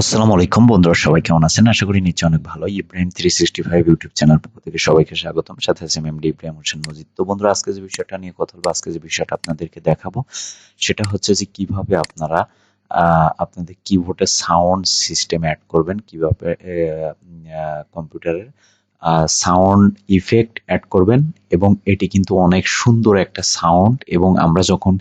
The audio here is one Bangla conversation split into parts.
আসসালামু আলাইকুম বন্ধুরা, সবাই কেমন আছেন? আশা করি নিশ্চয়ই অনেক ভালো। ইব্রাহিম 365 ইউটিউব চ্যানেল পক্ষ থেকে সবাইকে স্বাগতম। সাথে আছে এমডি ইব্রাহিম হোসেন মজিদ। তো বন্ধুরা, আজকে যে বিষয়টা নিয়ে কথা বলবো, আজকে যে বিষয়টা আপনাদেরকে দেখাবো সেটা হচ্ছে যে কিভাবে আপনারা আপনাদের কিবোর্ডে সাউন্ড সিস্টেম অ্যাড করবেন, কিভাবে কম্পিউটারের সাউন্ড ইফেক্ট অ্যাড করবেন। এবং এটি কিন্তু অনেক সুন্দর একটা সাউন্ড। এবং আমরা যখন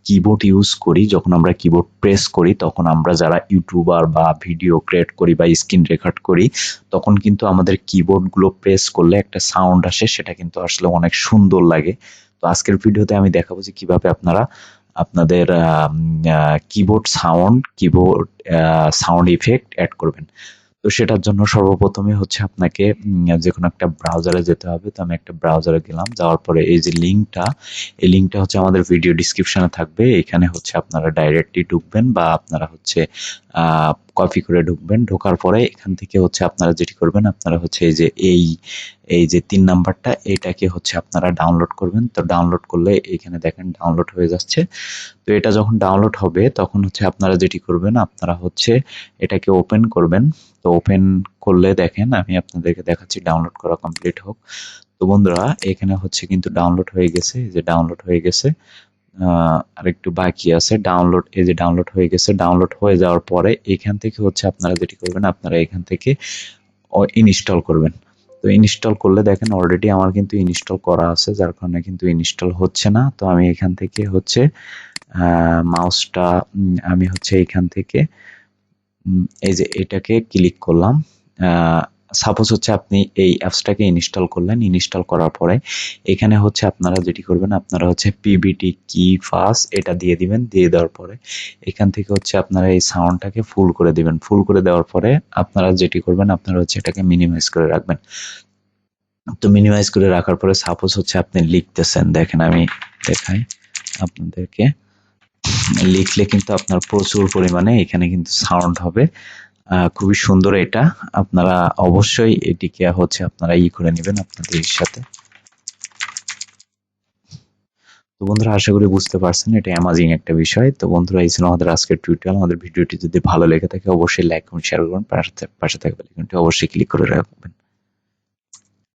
কিবোর্ড ইউজ করি, যখন আমরা কিবোর্ড প্রেস করি, তখন আমরা যারা ইউটিউবার বা ভিডিও ক্রিয়েট করি বা স্ক্রিন রেকর্ড করি, তখন কিন্তু আমাদের কিবোর্ড গুলো প্রেস করলে একটা সাউন্ড আসে, সেটা কিন্তু আসলে অনেক সুন্দর লাগে। তো আজকের ভিডিওতে আমি দেখাবো যে কিভাবে আপনারা আপনাদের কিবোর্ড সাউন্ড ইফেক্ট অ্যাড করবেন। তো সেটার জন্য সর্বপ্রথমে হচ্ছে আপনাকে যে কোনো একটা ব্রাউজারে যেতে হবে। তো আমি একটা ব্রাউজারে গেলাম, যাওয়ার পরে এই যে লিঙ্কটা, এই লিঙ্কটা হচ্ছে আমাদের ভিডিও ডিসক্রিপশনে থাকবে। এখানে হচ্ছে আপনারা ডাইরেক্টলি ঢুকবেন বা আপনারা হচ্ছে কপি করে ঢুকবেন। ঢোকার পরে এখান থেকে হচ্ছে আপনারা যেটি করবেন, আপনারা হচ্ছে এই যে 3 নাম্বারটা, এটাকে হচ্ছে আপনারা ডাউনলোড করবেন। তো ডাউনলোড করলে এখানে দেখেন ডাউনলোড হয়ে যাচ্ছে। তো এটা যখন ডাউনলোড হবে তখন হচ্ছে আপনারা যেটি করবেন, আপনারা হচ্ছে এটাকে ওপেন করবেন। তো ওপেন করলে দেখেন, আমি আপনাদেরকে দেখাচ্ছি ডাউনলোড করা কমপ্লিট হোক। তো বন্ধুরা, এখানে হচ্ছে কিন্তু ডাউনলোড হয়ে গেছে, এই যে ডাউনলোড হয়ে গেছে। আর একটু বাকি আছে ডাউনলোড। এই যে ডাউনলোড হয়ে গেছে। ডাউনলোড হয়ে যাওয়ার পরে এখান থেকে হচ্ছে আপনারা যেটি করবেন, আপনারা এখান থেকে ইনস্টল করবেন। তো ইনস্টল করলে দেখেন অলরেডি আমার কিন্তু ইনস্টল করা আছে, যার কারণে কিন্তু ইনস্টল হচ্ছে না। তো আমি এখান থেকে হচ্ছে মাউসটা আমি হচ্ছে এখান থেকে এই যে এটাকে ক্লিক করলাম। সাপোজ হচ্ছে আপনি এই অ্যাপসটাকে ইনস্টল করলেন। ইনস্টল করার পরে এখানে হচ্ছে আপনারা যেটি করবেন, আপনারা হচ্ছে পিবিটি কি ফার্স্ট এটা দিয়ে দিবেন। দিয়ে দেওয়ার পরে এখান থেকে হচ্ছে আপনারা এই সাউন্ডটাকে ফুল করে দিবেন। ফুল করে দেওয়ার পরে আপনারা যেটি করবেন, আপনারা হচ্ছে এটাকে মিনিমাইজ করে রাখবেন। তো মিনিমাইজ করে রাখার পরে সাপোজ হচ্ছে আপনি লিখতেছেন, দেখেন আমি দেখাই আপনাদেরকে। লিখলে কিন্তু আপনার প্রচুর পরিমাণে এখানে কিন্তু সাউন্ড হবে। খুবই সুন্দর এটা। আপনারা অবশ্যই এটিকে হচ্ছে আপনারা করে নেবেন আপনাদের সাথে। তো বন্ধুরা, আশা করি বুঝতে পারছেন এটা অ্যামাজিং একটা বিষয়। তো বন্ধুরা, এই ছিল আমাদের আজকের টিউটোরিয়াল। আমাদের ভিডিওটি যদি ভালো লেগে থাকে অবশ্যই লাইক এবং শেয়ার করুন। পাশে থাকা বেল আইকনটি অবশ্যই ক্লিক করে রাখবেন।